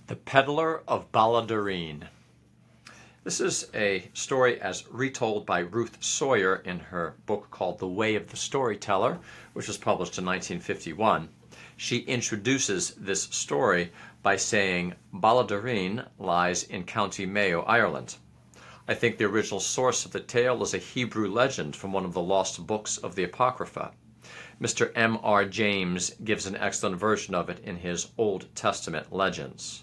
The Peddler of Ballaghadereen. This is a story as retold by Ruth Sawyer in her book called The Way of the Storyteller, which was published in 1951. She introduces this story by saying Ballaghadereen lies in County Mayo, Ireland. I think the original source of the tale is a Hebrew legend from one of the lost books of the Apocrypha. Mr. M.R. James gives an excellent version of it in his Old Testament legends.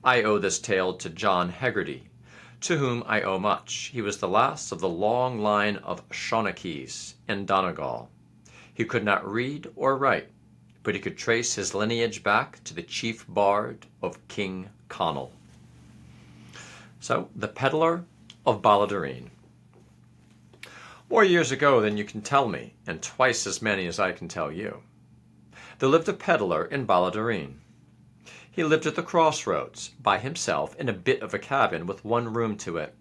I owe this tale to John Hegarty, to whom I owe much. He was the last of the long line of Shaughneckis in Donegal. He could not read or write, but he could trace his lineage back to the chief bard of King Connell. So, the Peddler of Ballaghadereen. More years ago than you can tell me, and twice as many as I can tell you, there lived a peddler in Ballaghadereen. He lived at the crossroads, by himself, in a bit of a cabin with one room to it,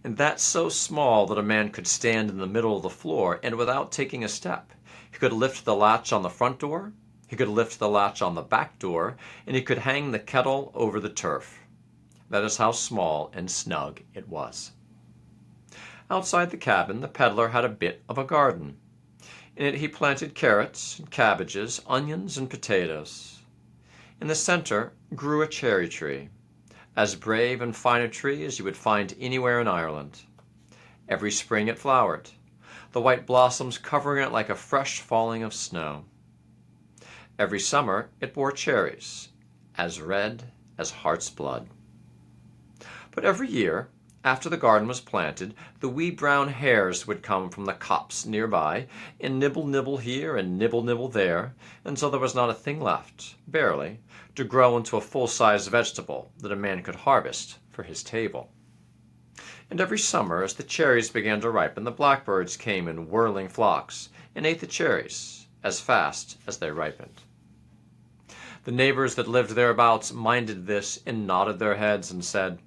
and that so small that a man could stand in the middle of the floor, and without taking a step, he could lift the latch on the front door, he could lift the latch on the back door, and he could hang the kettle over the turf. That is how small and snug it was. Outside the cabin, the peddler had a bit of a garden. In it he planted carrots and cabbages, onions and potatoes. In the center grew a cherry tree, as brave and fine a tree as you would find anywhere in Ireland. Every spring it flowered, the white blossoms covering it like a fresh falling of snow. Every summer it bore cherries, as red as heart's blood. But every year, after the garden was planted, the wee brown hares would come from the copse nearby, and nibble here and nibble there, until there was not a thing left, barely, to grow into a full-sized vegetable that a man could harvest for his table. And every summer, as the cherries began to ripen, the blackbirds came in whirling flocks and ate the cherries as fast as they ripened. The neighbors that lived thereabouts minded this and nodded their heads and said,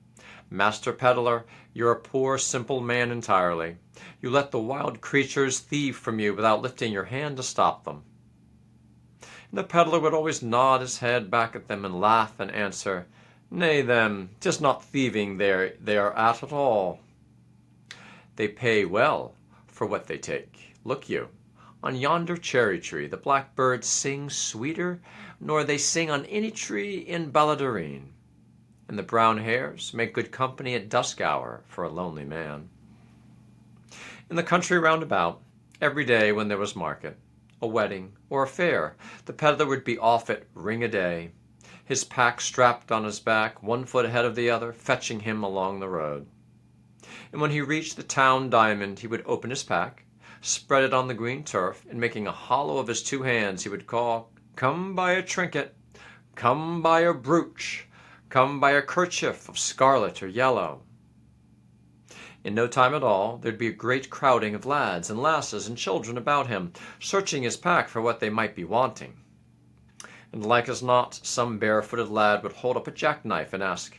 "Master Peddler, you're a poor, simple man entirely. You let the wild creatures thieve from you without lifting your hand to stop them." And the peddler would always nod his head back at them and laugh and answer, "Nay then, 'tis not thieving they are at all. They pay well for what they take. Look you, on yonder cherry tree the blackbirds sing sweeter nor they sing on any tree in Ballaghadereen. And the brown hares make good company at dusk hour for a lonely man." In the country round about, every day when there was market, a wedding, or a fair, the peddler would be off at ring-a-day, his pack strapped on his back, 1 foot ahead of the other, fetching him along the road. And when he reached the town diamond, he would open his pack, spread it on the green turf, and making a hollow of his 2 hands, he would call, "Come buy a trinket, come buy a brooch, come buy a kerchief of scarlet or yellow." In no time at all, there'd be a great crowding of lads and lasses and children about him, searching his pack for what they might be wanting. And like as not, some barefooted lad would hold up a jackknife and ask,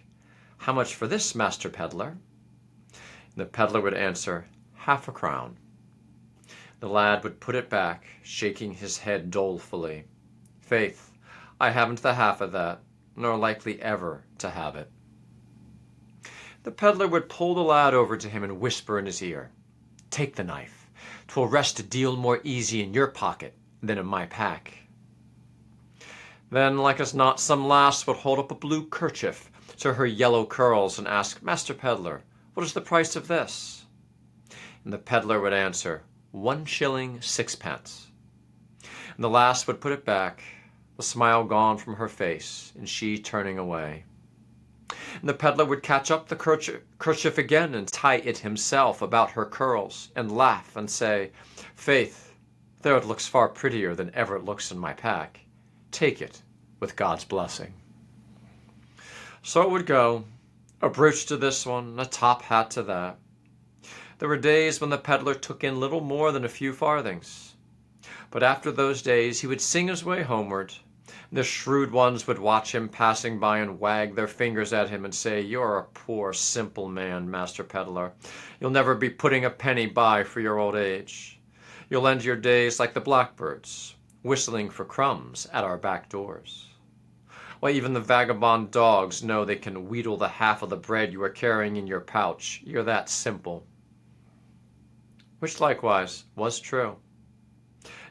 "How much for this, Master Peddler?" And the peddler would answer, "Half a crown." The lad would put it back, shaking his head dolefully. "Faith, I haven't the half of that, nor likely ever to have it." The peddler would pull the lad over to him and whisper in his ear, "Take the knife. 'Twill rest a deal more easy in your pocket than in my pack." Then, like as not, some lass would hold up a blue kerchief to her yellow curls and ask, "Master Peddler, what is the price of this?" And the peddler would answer, 1 shilling 6 pence. And the lass would put it back, the smile gone from her face, and she turning away. And the peddler would catch up the kerchief again and tie it himself about her curls, and laugh and say, "Faith, there it looks far prettier than ever it looks in my pack. Take it with God's blessing." So it would go, a brooch to this one, a top hat to that. There were days when the peddler took in little more than a few farthings. But after those days he would sing his way homeward. The shrewd ones would watch him passing by and wag their fingers at him and say, "You're a poor, simple man, Master Peddler. You'll never be putting a penny by for your old age. You'll end your days like the blackbirds, whistling for crumbs at our back doors." Why, even the vagabond dogs know they can wheedle the half of the bread you are carrying in your pouch. You're that simple. Which likewise was true.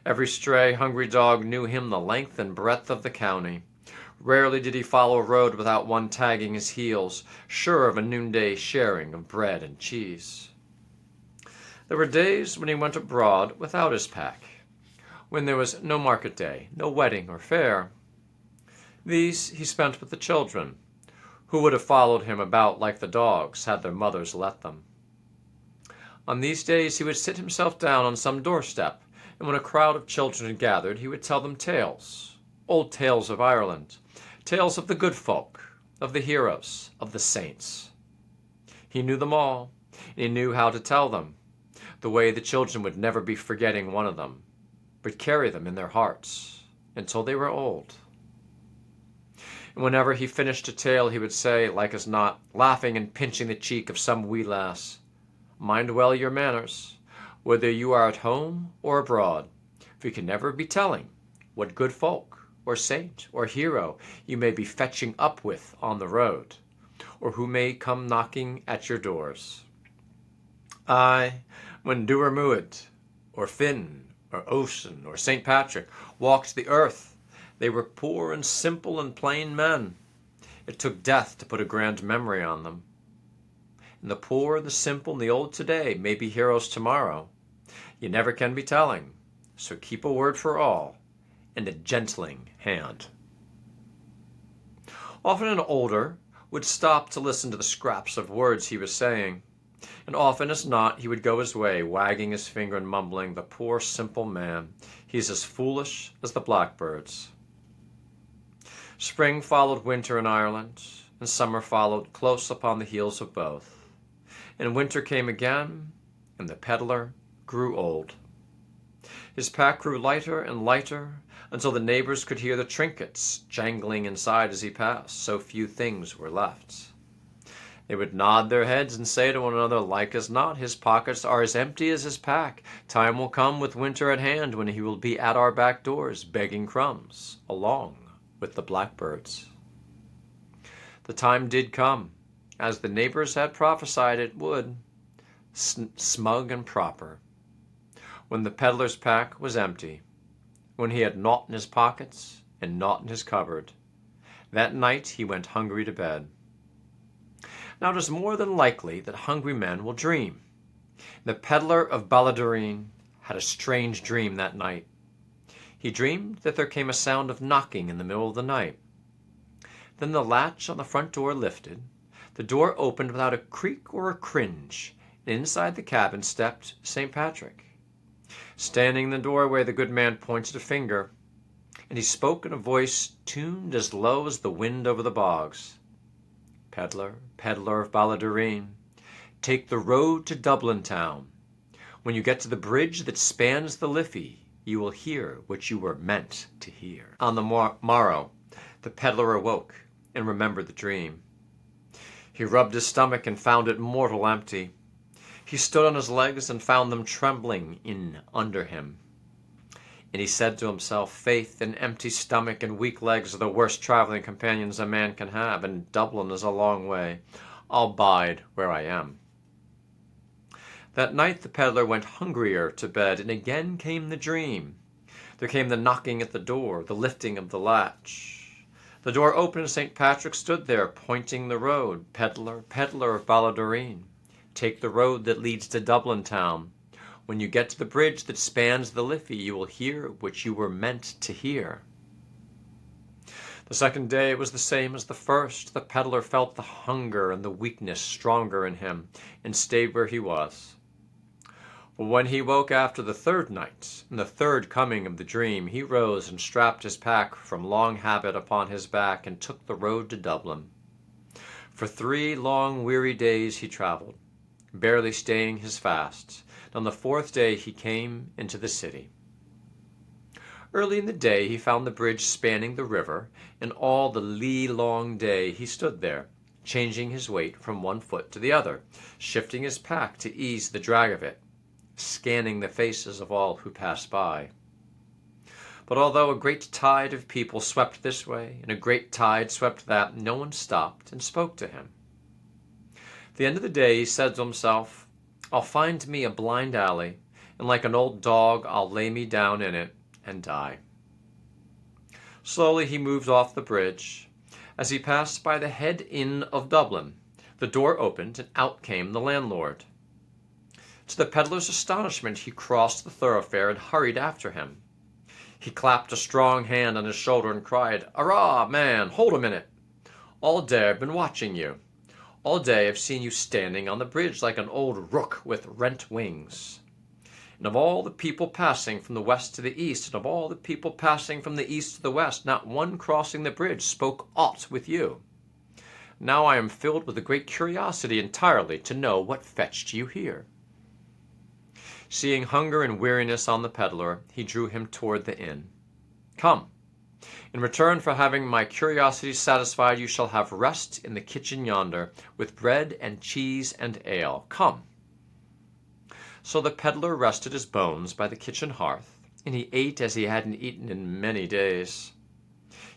Every stray, hungry dog knew him the length and breadth of the county. Rarely did he follow a road without one tagging his heels, sure of a noonday sharing of bread and cheese. There were days when he went abroad without his pack, when there was no market day, no wedding or fair. These he spent with the children, who would have followed him about like the dogs had their mothers let them. On these days he would sit himself down on some doorstep, and when a crowd of children had gathered, he would tell them tales, old tales of Ireland, tales of the good folk, of the heroes, of the saints. He knew them all, and he knew how to tell them, the way the children would never be forgetting one of them, but carry them in their hearts until they were old. And whenever he finished a tale, he would say, like as not, laughing and pinching the cheek of some wee lass, "Mind well your manners, whether you are at home or abroad, for you can never be telling what good folk, or saint, or hero you may be fetching up with on the road, or who may come knocking at your doors. Aye, when Duarmuid, or Finn, or Ocean, or St. Patrick walked the earth, they were poor and simple and plain men. It took death to put a grand memory on them. And the poor, the simple, and the old today may be heroes tomorrow. You never can be telling, so keep a word for all, and a gentling hand." Often an older would stop to listen to the scraps of words he was saying, and often as not he would go his way, wagging his finger and mumbling, "The poor simple man, he's as foolish as the blackbirds." Spring followed winter in Ireland, and summer followed close upon the heels of both. And winter came again, and the peddler grew old. His pack grew lighter and lighter, until the neighbors could hear the trinkets jangling inside as he passed, so few things were left. They would nod their heads and say to one another, like as not, his pockets are as empty as his pack. Time will come with winter at hand when he will be at our back doors begging crumbs, along with the blackbirds. The time did come, as the neighbors had prophesied it would, smug and proper, when the peddler's pack was empty, when he had naught in his pockets and naught in his cupboard. That night he went hungry to bed. Now it is more than likely that hungry men will dream. The Peddler of Ballaghadereen had a strange dream that night. He dreamed that there came a sound of knocking in the middle of the night. Then the latch on the front door lifted, the door opened without a creak or a cringe, and inside the cabin stepped St. Patrick. Standing in the doorway, the good man pointed a finger, and he spoke in a voice tuned as low as the wind over the bogs. "Peddler, Peddler of Ballaghadereen, take the road to Dublin town. When you get to the bridge that spans the Liffey, you will hear what you were meant to hear." On the morrow, the peddler awoke and remembered the dream. He rubbed his stomach and found it mortal empty. He stood on his legs and found them trembling in under him. And he said to himself, "Faith, an empty stomach and weak legs are the worst traveling companions a man can have, and Dublin is a long way. I'll bide where I am." That night the peddler went hungrier to bed, and again came the dream. There came the knocking at the door, the lifting of the latch. The door opened and St. Patrick stood there, pointing the road. "Peddler, Peddler of Ballaghadereen, take the road that leads to Dublin town. When you get to the bridge that spans the Liffey, you will hear what you were meant to hear." The second day was the same as the first. The peddler felt the hunger and the weakness stronger in him, and stayed where he was. But when he woke after the third night, and the third coming of the dream, he rose and strapped his pack from long habit upon his back, and took the road to Dublin. For 3 long weary days he travelled, barely staying his fast. On the 4th day he came into the city. Early in the day he found the bridge spanning the river, and all the long day he stood there, changing his weight from one foot to the other, shifting his pack to ease the drag of it, scanning the faces of all who passed by. But although a great tide of people swept this way, and a great tide swept that, no one stopped and spoke to him. At the end of the day, he said to himself, I'll find me a blind alley, and like an old dog, I'll lay me down in it and die. Slowly he moved off the bridge. As he passed by the Head Inn of Dublin, the door opened, and out came the landlord. To the peddler's astonishment, he crossed the thoroughfare and hurried after him. He clapped a strong hand on his shoulder and cried, Arrah, man, hold a minute! All day I've been watching you. All day I've seen you standing on the bridge like an old rook with rent wings. And of all the people passing from the west to the east, and of all the people passing from the east to the west, not one crossing the bridge spoke aught with you. Now I am filled with a great curiosity entirely to know what fetched you here. Seeing hunger and weariness on the peddler, he drew him toward the inn. Come, in return for having my curiosity satisfied, you shall have rest in the kitchen yonder, with bread and cheese and ale. Come. So the peddler rested his bones by the kitchen hearth, and he ate as he hadn't eaten in many days.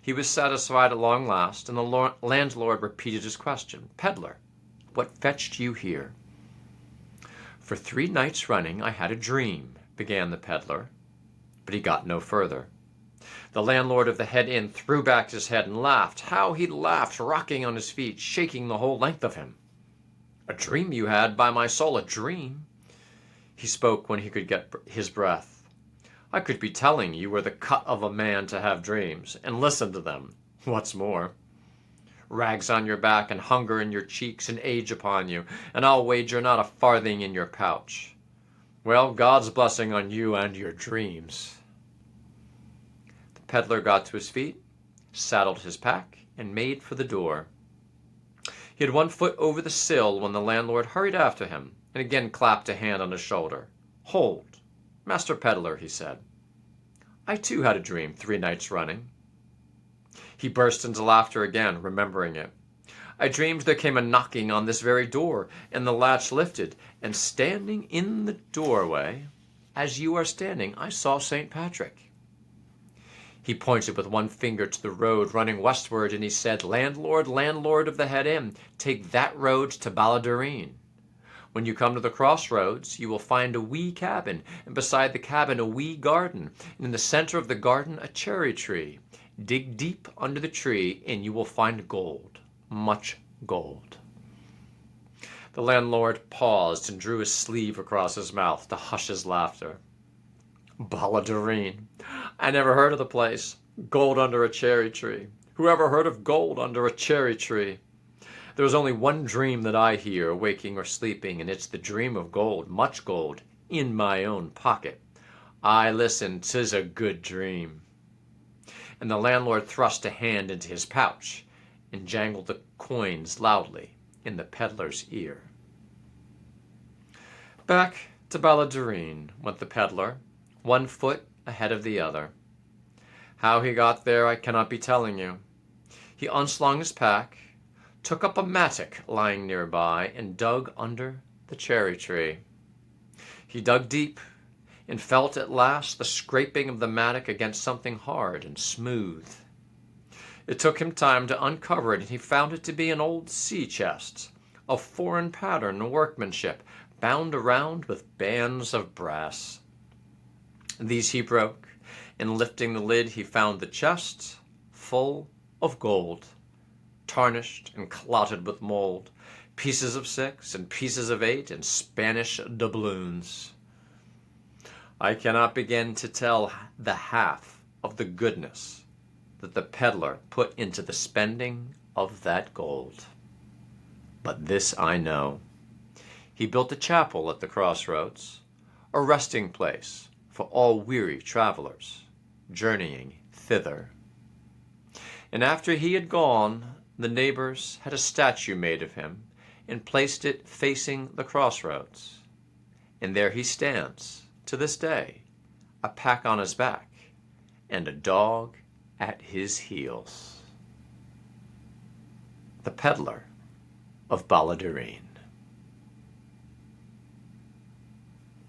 He was satisfied at long last, and the landlord repeated his question. Peddler, what fetched you here? For 3 nights running I had a dream, began the peddler, but he got no further. The landlord of the Head Inn threw back his head and laughed. How he laughed, rocking on his feet, shaking the whole length of him. A dream you had, by my soul, a dream. He spoke when he could get his breath. I could be telling you were the cut of a man to have dreams, and listen to them. What's more, rags on your back and hunger in your cheeks and age upon you, and I'll wager not a farthing in your pouch. Well, God's blessing on you and your dreams. The peddler got to his feet, saddled his pack, and made for the door. He had one foot over the sill when the landlord hurried after him, and again clapped a hand on his shoulder. Hold, Master Peddler, he said. I too had a dream 3 nights running. He burst into laughter again, remembering it. I dreamed there came a knocking on this very door, and the latch lifted, and standing in the doorway, as you are standing, I saw St. Patrick. He pointed with one finger to the road running westward, and he said, Landlord, landlord of the Head Inn, take that road to Ballaghadereen. When you come to the crossroads, you will find a wee cabin, and beside the cabin a wee garden, and in the center of the garden a cherry tree. Dig deep under the tree, and you will find gold, much gold. The landlord paused and drew his sleeve across his mouth to hush his laughter. Ballaghadereen. I never heard of the place. Gold under a cherry tree. Who ever heard of gold under a cherry tree? There is only one dream that I hear, waking or sleeping, and it's the dream of gold, much gold, in my own pocket. I listen, 'tis a good dream. And the landlord thrust a hand into his pouch and jangled the coins loudly in the peddler's ear. Back to Ballaghadereen went the peddler, 1 foot ahead of the other. How he got there I cannot be telling you. He unslung his pack, took up a mattock lying nearby, and dug under the cherry tree. He dug deep, and felt at last the scraping of the mattock against something hard and smooth. It took him time to uncover it, and he found it to be an old sea chest, of foreign pattern and workmanship, bound around with bands of brass. These he broke, and lifting the lid he found the chest full of gold, tarnished and clotted with mold, pieces of 6 and pieces of 8 and Spanish doubloons. I cannot begin to tell the half of the goodness that the peddler put into the spending of that gold. But this I know. He built a chapel at the crossroads, a resting place for all weary travelers journeying thither. And after he had gone, the neighbors had a statue made of him and placed it facing the crossroads. And there he stands to this day, a pack on his back and a dog at his heels. The Peddler of Ballaghadereen.